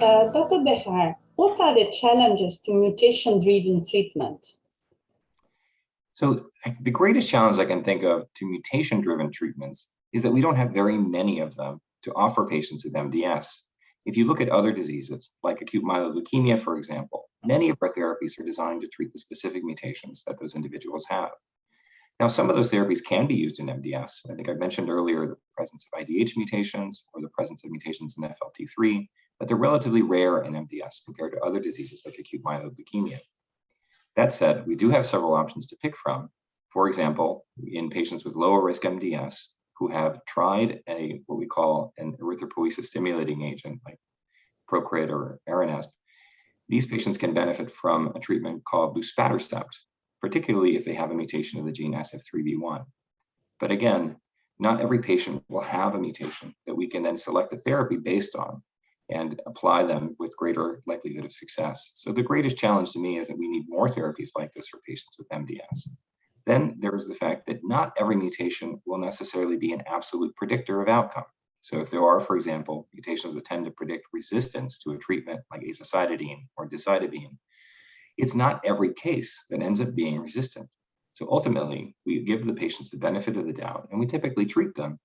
Dr. Bejar, what are the challenges to mutation-driven treatment? So the greatest challenge I can think of to mutation-driven treatments is that we don't have very many of them to offer patients with MDS. If you look at other diseases, like acute myeloid leukemia, for example, many of our therapies are designed to treat the specific mutations that those individuals have. Now, some of those therapies can be used in MDS. I think I mentioned earlier the presence of IDH mutations or the presence of mutations in FLT3, but they're relatively rare in MDS compared to other diseases like acute myeloid leukemia. That said, we do have several options to pick from. For example, in patients with lower risk MDS who have tried what we call an erythropoiesis stimulating agent like Procrit or Aranesp, these patients can benefit from a treatment called luspatercept, particularly if they have a mutation of the gene SF3B1. But again, not every patient will have a mutation that we can then select a therapy based on and apply them with greater likelihood of success. So the greatest challenge to me is that we need more therapies like this for patients with MDS. Then there is the fact that not every mutation will necessarily be an absolute predictor of outcome. So if there are, for example, mutations that tend to predict resistance to a treatment like azacitidine or decitabine, it's not every case that ends up being resistant. So ultimately, we give the patients the benefit of the doubt, and we typically treat them,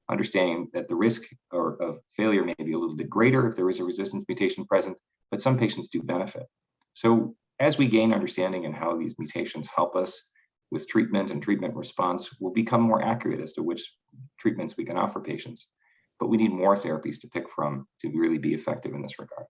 understanding that the risk of failure may be a little bit greater if there is a resistance mutation present, but some patients do benefit. So as we gain understanding in how these mutations help us with treatment and treatment response, we'll become more accurate as to which treatments we can offer patients. But we need more therapies to pick from to really be effective in this regard.